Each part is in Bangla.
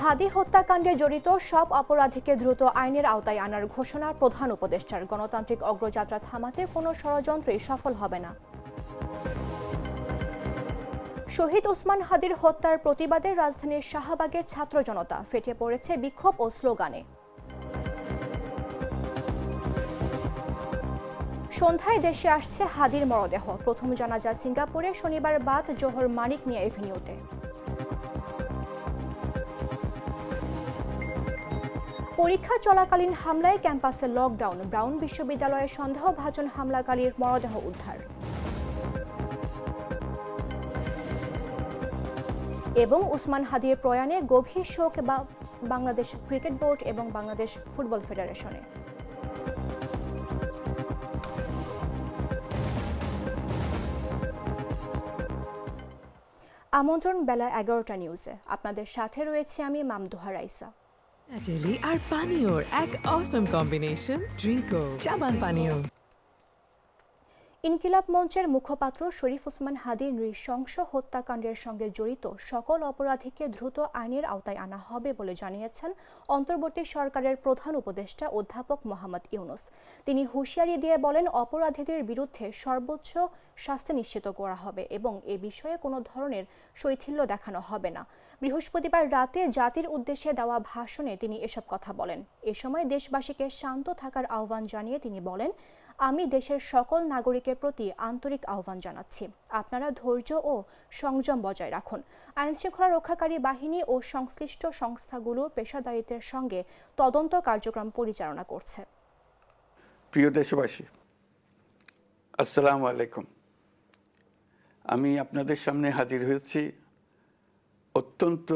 হাদি হত্যাকাণ্ডে জড়িত সব অপরাধীকে দ্রুত আইনের আওতায় আনার ঘোষণা প্রধান উপদেষ্টার। গণতান্ত্রিক অগ্রযাত্রা থামাতে কোনো ষড়যন্ত্রই সফল হবে না। শহীদ ওসমান হাদির হত্যার প্রতিবাদে রাজধানীর শাহবাগে ছাত্র জনতা ফেটে পড়েছে বিক্ষোভ ও স্লোগানে। সন্ধ্যায় দেশে আসছে হাদির মরদেহ। প্রথম জানাজা সিঙ্গাপুরে শনিবার বাদ জোহর মানিক মিয়া এভিনিউতে। পরীক্ষা চলাকালীন হামলায় ক্যাম্পাসে লকডাউন। ব্রাউন বিশ্ববিদ্যালয়ে সন্দেহভাজন হামলাকারীর মরদেহ উদ্ধার। এবং উসমান হাদির প্রয়াণে গভীর শোক বাংলাদেশ ক্রিকেট বোর্ড এবং বাংলাদেশ ফুটবল ফেডারেশনে। আমন্ত্রণ বেলা 11টা নিউজে। আপনাদের সাথে রয়েছে আমি মামদুহা রাইসা। জেলি আর পানীয়র এক অসম কম্বিনেশন, ড্রিঙ্কো চাবান পানীয়। ইনকিলাব মঞ্চের মুখপাত্র শরীফ ওসমান হাদির নৃশংস হত্যাকাণ্ডের সঙ্গে জড়িত সকল অপরাধীকে দ্রুত আইনের আওতায় আনা হবে বলে জানিয়েছেন অন্তর্বর্তী সরকারের প্রধান উপদেষ্টা অধ্যাপক মোহাম্মদ ইউনূস। তিনি হুঁশিয়ারি দিয়ে বলেন, অপরাধীদের বিরুদ্ধে সর্বোচ্চ শাস্তি নিশ্চিত করা হবে এবং এ বিষয়ে কোনো ধরনের শৈথিল্য দেখানো হবে না। বৃহস্পতিবার রাতে জাতির উদ্দেশ্যে দেওয়া ভাষণে তিনি এসব কথা বলেন। এ সময় দেশবাসীকে শান্ত থাকার আহ্বান জানিয়ে তিনি বলেন, আমি দেশের সকল নাগরিকের প্রতি আন্তরিক আহ্বান জানাচ্ছি, আপনারা ধৈর্য ও সংযম বজায় রাখুন। আইনশৃঙ্খলা রক্ষাকারী বাহিনী ও সংশ্লিষ্ট সংস্থাগুলোর পেশাদারিত্বের সঙ্গে তদন্ত কার্যক্রম পরিচালনা করছে। প্রিয় দেশবাসী, আসসালামু আলাইকুম। আমি আপনাদের সামনে হাজির হয়েছি অত্যন্ত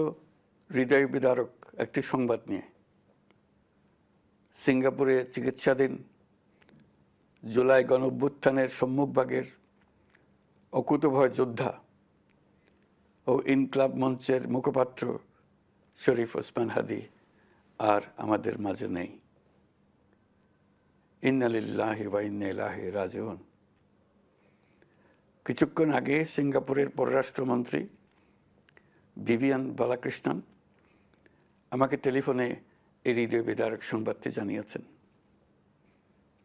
হৃদয় বিদারক একটি সংবাদ নিয়ে। সিঙ্গাপুরে চিকিৎসাধীন জুলাই গণঅভ্যুত্থানের সম্মুখভাগের অকুতোভয় যোদ্ধা ও ইনকিলাব মঞ্চের মুখপাত্র শরীফ ওসমান হাদি আর আমাদের মাঝে নেই। ইন্না লিল্লাহি ওয়া ইন্না ইলাইহি রাজিউন। কিছুক্ষণ আগে সিঙ্গাপুরের পররাষ্ট্রমন্ত্রী ভিভিয়ান বালাকৃষ্ণন আমাকে টেলিফোনে এই হৃদয় বিদারক সংবাদটি জানিয়েছেন।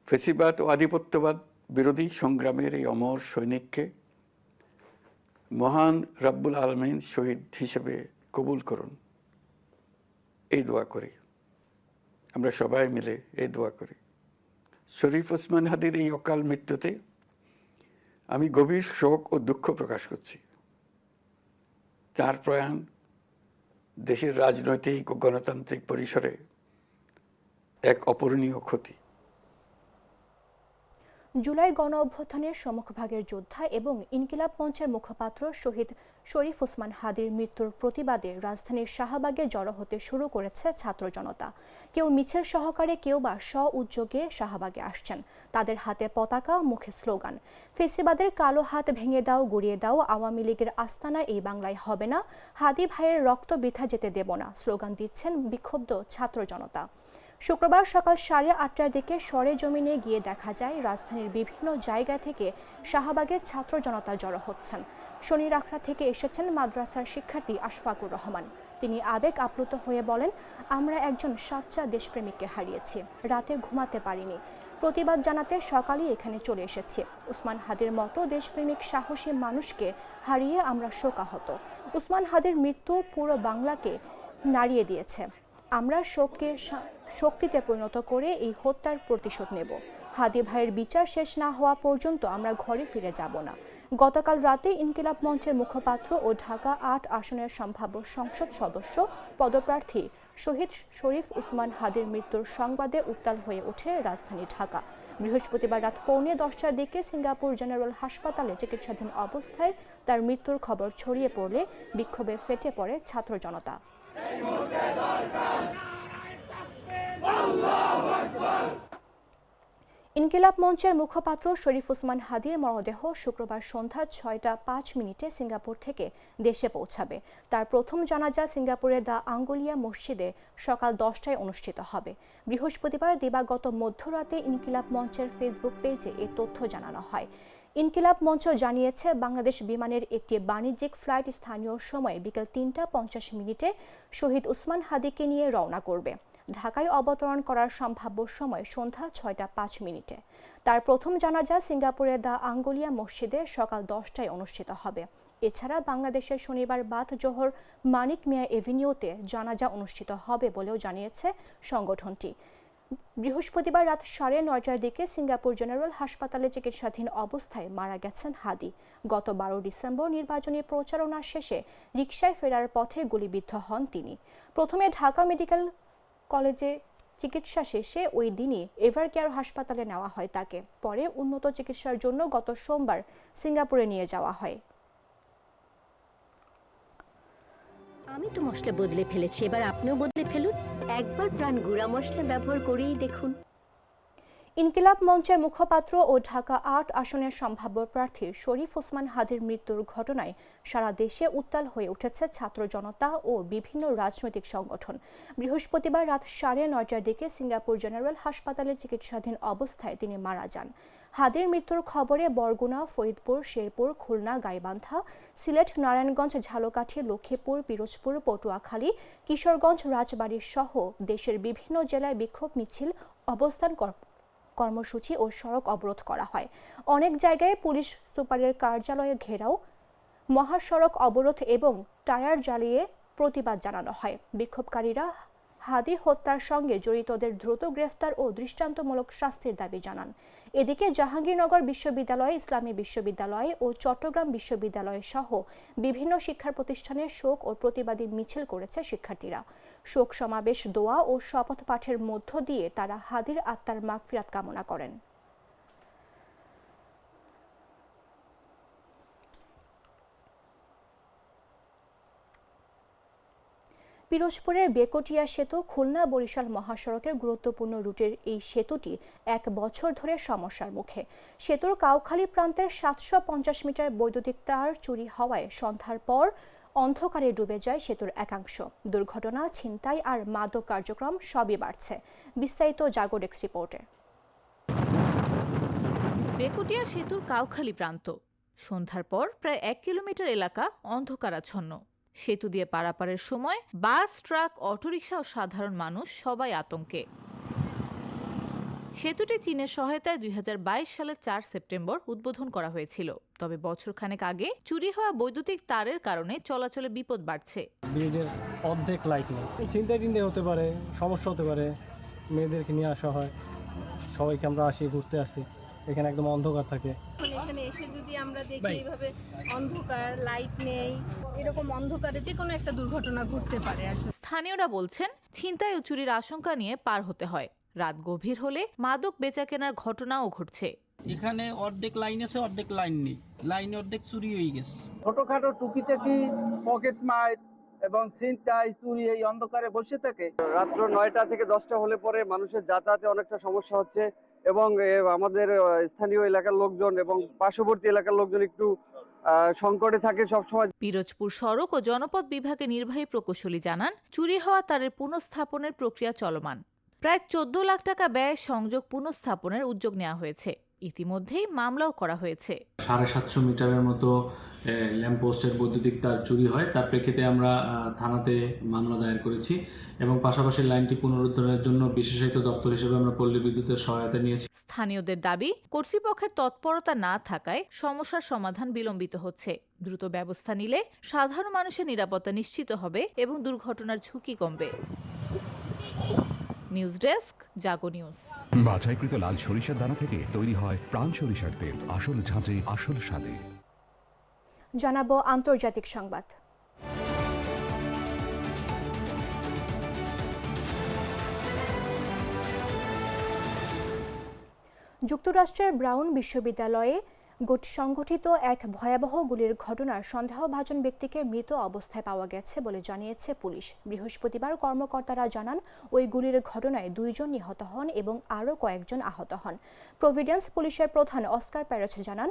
ফেসিবাদ ও আধিপত্যবাদ বিরোধী সংগ্রামের এই অমর সৈনিককে মহান রাব্বুল আলামিন শহীদ হিসেবে কবুল করুন, এই দোয়া করি। আমরা সবাই মিলে এই দোয়া করি। শরীফ ওসমান হাদির এই অকাল মৃত্যুতে আমি গভীর শোক ও দুঃখ প্রকাশ করছি। তার প্রয়াণ দেশের রাজনৈতিক ও গণতান্ত্রিক পরিসরে এক অপূরণীয় ক্ষতি। জুলাই গণ অভ্যুত্থানের সম্মুখভাগের যোদ্ধা এবং ইনকিলাব মঞ্চের মুখপাত্র শহীদ শরীফ ওসমান হাদির মৃত্যুর প্রতিবাদে রাজধানীর শাহবাগে জড়ো হতে শুরু করেছে ছাত্র জনতা। কেউ মিছিল সহকারে, কেউ বা স্ব-উদ্যোগে শাহবাগে আসছেন। তাদের হাতে পতাকা, মুখে স্লোগান, ফেসিবাদের কালো হাত ভেঙে দাও, গুড়িয়ে দাও, আওয়ামী লীগের আস্তানা এই বাংলায় হবে না, হাদি ভাইয়ের রক্ত বৃথা যেতে দেব না স্লোগান দিচ্ছেন বিক্ষুব্ধ ছাত্র জনতা। শুক্রবার সকাল 8:30টার দিকে সরেজমিনে গিয়ে দেখা যায় রাজধানীর বিভিন্ন জায়গা থেকে শাহবাগের ছাত্র জনতা জড়ো হচ্ছেন। শনিরাখড়া থেকে এসেছেন মাদ্রাসার শিক্ষার্থী আশফাকুর রহমান। তিনি আবেগ আপ্লুত হয়ে বলেন, আমরা একজন সাচ্চা দেশপ্রেমিককে হারিয়েছি, রাতে ঘুমাতে পারিনি। প্রতিবাদ জানাতে সকালেই এখানে চলে এসেছি। উসমান হাদির মতো দেশপ্রেমিক সাহসী মানুষকে হারিয়ে আমরা শোকাহত। উসমান হাদির মৃত্যু পুরো বাংলাকে নাড়িয়ে দিয়েছে। আমরা শোককে শক্তিতে পরিণত করে এই হত্যার প্রতিশোধ নেব। হাদি ভাইয়ের বিচার শেষ না হওয়া পর্যন্ত আমরা ঘরে ফিরে যাব না। গতকাল রাতে ইনকিলাব মঞ্চের মুখপাত্র ও ঢাকা 8 আসনের সম্ভাব্য সংসদ সদস্য পদপ্রার্থী শহীদ শরীফ ওসমান হাদির মৃত্যুর সংবাদে উত্তাল হয়ে ওঠে রাজধানী ঢাকা। বৃহস্পতিবার রাত 9:45টার দিকে সিঙ্গাপুর জেনারেল হাসপাতালে চিকিৎসাধীন অবস্থায় তার মৃত্যুর খবর ছড়িয়ে পড়লে বিক্ষোভে ফেটে পড়ে ছাত্র জনতা। ইনকিলাব মঞ্চের মুখপাত্র শরীফ ওসমান হাদির মরদেহ শুক্রবার সন্ধ্যা 6:05 সিঙ্গাপুর থেকে দেশে পৌঁছাবে। তার প্রথম জানাজা সিঙ্গাপুরের দ্য আঙ্গুলিয়া মসজিদে সকাল 10টায় অনুষ্ঠিত হবে। বৃহস্পতিবার দিবাগত মধ্যরাতে ইনকিলাব মঞ্চের ফেসবুক পেজে এই তথ্য জানানো হয়। ইনকিলাব মঞ্চ জানিয়েছে, বাংলাদেশ বিমানের একটি বাণিজ্যিক ফ্লাইট স্থানীয় সময় বিকেল 3:50 শহীদ উসমান হাদিকে নিয়ে রওনা করবে। ঢাকায় অবতরণ করার সম্ভাব্য সময় সন্ধ্যা 6:05। তার প্রথম জানাজা সিঙ্গাপুরের দ্য আঙ্গুলিয়া মসজিদে সকাল 10টায় অনুষ্ঠিত হবে। এছাড়া বাংলাদেশের শনিবার বাদ জোহর মানিক মিয়া এভিনিউতে জানাজা অনুষ্ঠিত হবে বলেও জানিয়েছে সংগঠনটি। বৃহস্পতিবার রাত 9:30টার দিকে সিঙ্গাপুর জেনারেল হাসপাতালে চিকিৎসাধীন অবস্থায় মারা গেছেন হাদি। গত 12 ডিসেম্বর নির্বাচনী প্রচারণা শেষে রিকশায় ফেরার পথে গুলিবিদ্ধ হন তিনি। প্রথমে ঢাকা মেডিকেল কলেজে চিকিৎসা শেষে ওই দিনই এভারকেয়ার হাসপাতালে নেওয়া হয় তাকে। পরে উন্নত চিকিৎসার জন্য গত সোমবার সিঙ্গাপুরে নিয়ে যাওয়া হয়। আমি তো মশলা বদলে ফেলেছি, এবার আপনিও বদলে ফেলুন। একবার প্রাণ গুঁড়া মশলা ব্যবহার করেই দেখুন। ইনকিলাব মঞ্চের মুখপাত্র ও ঢাকা ৮ আসনের সম্ভাব্য প্রার্থী শরীফ ওসমান হাদির মৃত্যুর ঘটনায় সারা দেশে উত্তাল হয়ে উঠেছে ছাত্র জনতা ও বিভিন্ন রাজনৈতিক সংগঠন। বৃহস্পতিবার রাত 9:30টার দিকে সিঙ্গাপুর জেনারেল হাসপাতালে চিকিৎসাধীন অবস্থায় তিনি মারা যান। হাদির মৃত্যুর খবরে বরগুনা, ফরিদপুর, শেরপুর, খুলনা, গাইবান্ধা, সিলেট, নারায়ণগঞ্জ, ঝালকাঠি, লক্ষ্মীপুর, পিরোজপুর, পটুয়াখালী, কিশোরগঞ্জ, রাজবাড়ী সহ দেশের বিভিন্ন জেলায় বিক্ষোভ মিছিল, অবস্থান কর্মসূচি ও সড়ক অবরোধ করা হয়। অনেক জায়গায় পুলিশ সুপারের কার্যালয়ে ঘেরাও, মহাসড়ক অবরোধ এবং টায়ার জ্বালিয়ে প্রতিবাদ জানানো হয়। বিক্ষোভকারীরা হাদি হত্যার সঙ্গে জড়িতদের দ্রুত গ্রেফতার ও দৃষ্টান্তমূলক শাস্তির দাবি জানান। এদিকে জাহাঙ্গীরনগর বিশ্ববিদ্যালয়, ইসলামী বিশ্ববিদ্যালয় ও চট্টগ্রাম বিশ্ববিদ্যালয় সহ বিভিন্ন শিক্ষা প্রতিষ্ঠানে শোক ও প্রতিবাদী মিছিল করেছে শিক্ষার্থীরা। শোক সমাবেশ, দোয়া ও শপথ পাঠের মধ্য দিয়ে তারা হাদির আত্মার মাগফিরাত কামনা করেন। পিরোজপুরের বেকটিয়া সেতু খুলনা বরিশাল মহাসড়কের গুরুত্বপূর্ণ রুটের এই সেতুটি 1 বছর ধরে সমস্যার মুখে। সেতুর কাউখালী প্রান্তের 750 মিটার বৈদ্যুতিক তার চুরি হওয়ায় সন্ধ্যার পর অন্ধকারে ডুবে যায় সেতুর একাংশ। দুর্ঘটনা, ছিনতাই আর মাদক কার্যক্রম সবই বাড়ছে। বিস্তারিত জাগো ডেস্ক রিপোর্টে। বেকটিয়া সেতুর কাউখালী প্রান্ত। সন্ধ্যার পর প্রায় 1 কিলোমিটার এলাকা অন্ধকারাচ্ছন্ন। সেতু দিয়ে পারাপারের সময় বাস, ট্রাক, অটোরিকশা ও সাধারণ মানুষ সবাই আতঙ্কে। সেতুটি চীনের সহায়তায় 2022 সালের 4 সেপ্টেম্বর উদ্বোধন করা হয়েছিল। তবে বছরখানেক আগে চুরি হওয়া বৈদ্যুতিক তারের কারণে চলাচলে বিপদ বাড়ছে। ব্রিজের অর্ধেক লাইট নেই, চিন্তায় হতে পারে, সমস্যা হতে পারে। মেয়েদেরকে নিয়ে আসা হয়, সবাইকে আমরা আসি, ঘুরতে আসি, এখানে একদম অন্ধকার থাকে। এখানে এসে যদি আমরা দেখি এইভাবে অন্ধকার, লাইট নেই, এরকম অন্ধকারে যে কোনো একটা দুর্ঘটনা ঘটতে পারে। স্থানীয়রা বলছেন, ছিনতাই ও চুরির আশঙ্কা নিয়ে পার হতে হয়। রাত গভীর হলে মাদক বেচাকেনার ঘটনাও ঘটছে। এখানে অর্ধেক লাইন আছে, অর্ধেক লাইন নেই, লাইন অর্ধেক চুরি হয়ে গেছে। ছোটখাটো টুকিটাকি পকেট মার এবং ছিনতাই, চুরি এই অন্ধকারে বসে থাকে। রাত্র 9টা থেকে 10টা হলে পরে মানুষের যাতায়াতে অনেকটা সমস্যা হচ্ছে এবং আমাদের স্থানীয় এলাকার লোকজন এবং পার্শ্ববর্তী এলাকার লোকজন একটু সংকটে থাকে সবসময়। পিরোজপুর সড়ক ও জনপথ বিভাগের নির্বাহী প্রকৌশলী জানান, চুরি হওয়া তারের পুনঃস্থাপনের প্রক্রিয়া চলমান। প্রায় 14 লাখ টাকা ব্যয়ে সংযোগ পুনঃস্থাপনের উদ্যোগ নেওয়া হয়েছে। ইতিমধ্যেই মামলাও করা হয়েছে। 750 মিটারের মতো ল্যাম্পপোস্টের বৈদ্যুতিক তার চুরি হয়। তার প্রেক্ষিতে আমরা থানাতে মামলা দায়ের করেছি এবং পাশাপাশি লাইনটি পুনরুদ্ধারের জন্য বিশেষায়িত দপ্তর হিসেবে আমরা পল্লী বিদ্যুতের সহায়তা নিয়েছি। স্থানীয়দের দাবি, কর্তৃপক্ষের তৎপরতা না থাকায় সমস্যার সমাধান বিলম্বিত হচ্ছে। দ্রুত ব্যবস্থা নিলে সাধারণ মানুষের নিরাপত্তা নিশ্চিত হবে এবং দুর্ঘটনার ঝুঁকি কমবে। নিউজ ডেস্ক, জাগো নিউজ। বাছাইকৃত লাল সরিষার দানা থেকে তৈরি হয় প্রাণ সরিষার তেল, আসল ঝাঁঝে আসল স্বাদে। জানাবো আন্তর্জাতিক সংবাদ। যুক্তরাষ্ট্রের ব্রাউন বিশ্ববিদ্যালয়ে সংঘটিত এক ভয়াবহ গুলির ঘটনার সন্দেহভাজন ব্যক্তিকে মৃত অবস্থায় পাওয়া গেছে বলে জানিয়েছে পুলিশ। বৃহস্পতিবার কর্মকর্তারা জানান, ওই গুলির ঘটনায় 2 জন নিহত হন এবং আরও কয়েকজন আহত হন। প্রভিডেন্স পুলিশের প্রধান অস্কার প্যারেজ জানান,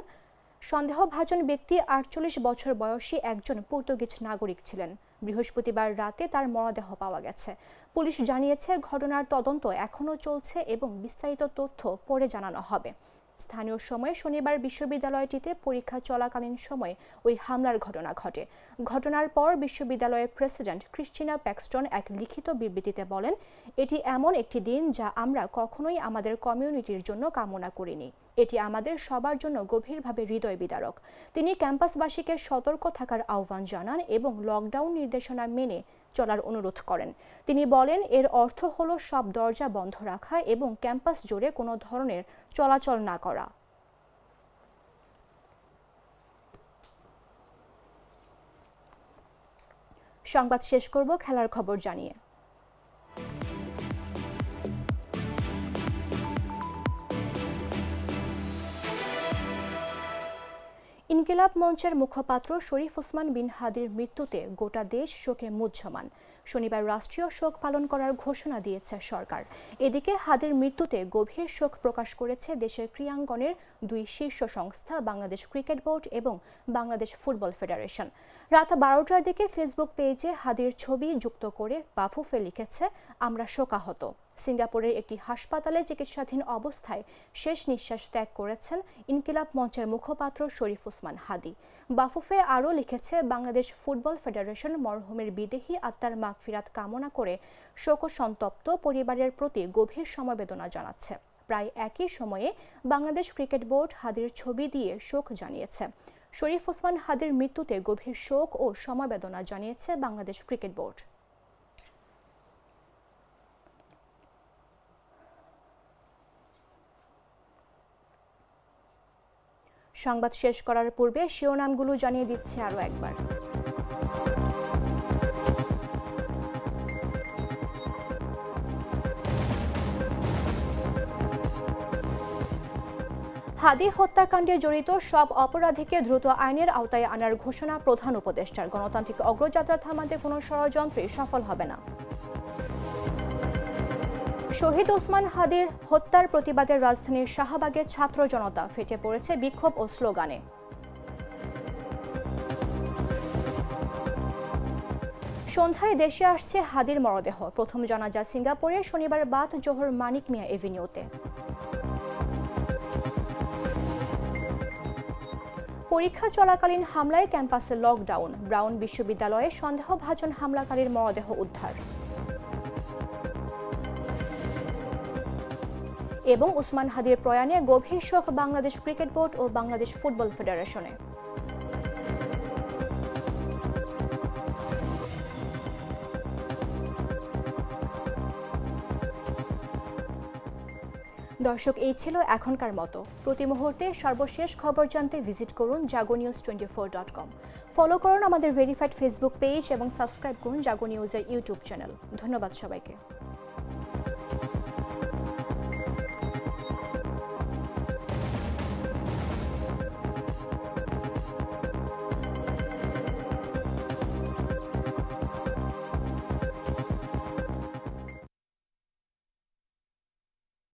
সন্দেহভাজন ব্যক্তি 48 বছর বয়সী একজন পর্তুগিজ নাগরিক ছিলেন। বৃহস্পতিবার রাতে তার মরদেহ পাওয়া গেছে। পুলিশ জানিয়েছে, ঘটনার তদন্ত এখনও চলছে এবং বিস্তারিত তথ্য পরে জানানো হবে। স্থানীয় সময়ে শনিবার বিশ্ববিদ্যালয়টিতে পরীক্ষা চলাকালীন সময়ে ওই হামলার ঘটনা ঘটে। ঘটনার পর বিশ্ববিদ্যালয়ের প্রেসিডেন্ট ক্রিস্টিনা প্যাক্সটন এক লিখিত বিবৃতিতে বলেন, এটি এমন একটি দিন যা আমরা কখনোই আমাদের কমিউনিটির জন্য কামনা করিনি। এটি আমাদের সবার জন্য গভীরভাবে হৃদয় বিদারক। তিনি ক্যাম্পাসবাসীকে সতর্ক থাকার আহ্বান জানান এবং লকডাউন নির্দেশনা মেনে চলার অনুরোধ করেন। তিনি বলেন, এর অর্থ হলো সব দরজা বন্ধ রাখা এবং ক্যাম্পাস জুড়ে কোনো ধরনের চলাচল না করা। সংবাদ শেষ করব খেলার খবর জানিয়ে। ইনকিলাব মঞ্চের মুখপাত্র শরীফ ওসমান বিন হাদির মৃত্যুতে গোটা দেশ শোকে মুহ্যমান। শনিবার রাষ্ট্রীয় শোক পালন করার ঘোষণা দিয়েছে সরকার। এদিকে হাদির মৃত্যুতে গভীর শোক প্রকাশ করেছে দেশের ক্রীড়াঙ্গনের দুই শীর্ষ সংস্থা, বাংলাদেশ ক্রিকেট বোর্ড এবং বাংলাদেশ ফুটবল ফেডারেশন। রাত 12টার দিকে ফেসবুক পেজে হাদির ছবি যুক্ত করে বাফুফে লিখেছে, আমরা শোকাহত। সিঙ্গাপুরের একটি হাসপাতালে চিকিৎসাধীন অবস্থায় শেষ নিঃশ্বাস ত্যাগ করেছেন ইনকিলাব মঞ্চের মুখপাত্র শরীফ ওসমান হাদি। বাফুফে আরও লিখেছে, বাংলাদেশ ফুটবল ফেডারেশন মরহুমের বিদেহী আত্মার মাগফিরাত কামনা করে শোকসন্তপ্ত পরিবারের প্রতি গভীর সমবেদনা জানাচ্ছে। প্রায় একই সময়ে বাংলাদেশ ক্রিকেট বোর্ড হাদির ছবি দিয়ে শোক জানিয়েছে। শরীফ ওসমান হাদির মৃত্যুতে গভীর শোক ও সমবেদনা জানিয়েছে বাংলাদেশ ক্রিকেট বোর্ড। সংবাদ শেষ করার পূর্বে শিরোনামগুলো জানিয়ে দিচ্ছে আরও একবার। হাদি হত্যাকাণ্ডে জড়িত সব অপরাধীকে দ্রুত আইনের আওতায় আনার ঘোষণা প্রধান উপদেষ্টার। গণতান্ত্রিক অগ্রযাত্রা থামাতে কোনো ষড়যন্ত্রই সফল হবে না। শহীদ ওসমান হাদির হত্যার প্রতিবাদে রাজধানীর শাহবাগের ছাত্র জনতা ফেটে পড়েছে বিক্ষোভ ও স্লোগানে। সন্ধ্যায় দেশে আসছে হাদির মরদেহ। প্রথম জানাজা সিঙ্গাপুরে শনিবার বাদ জোহর মানিক মিয়া এভিনিউতে। পরীক্ষা চলাকালীন হামলায় ক্যাম্পাসে লকডাউন। ব্রাউন বিশ্ববিদ্যালয়ে সন্দেহভাজন হামলাকারীর মরদেহ উদ্ধার। এবং ওসমান হাদির প্রয়াণে গভীর শোক বাংলাদেশ ক্রিকেট বোর্ড ও বাংলাদেশ ফুটবল ফেডারেশনে। দর্শক, এই ছিল এখনকার মতো। প্রতি মুহূর্তে সর্বশেষ খবর জানতে ভিজিট করুন jagonews24.com। ফলো করুন আমাদের ভেরিফাইড ফেসবুক পেজ এবং সাবস্ক্রাইব করুন জাগো নিউজের ইউটিউব চ্যানেল। ধন্যবাদ সবাইকে।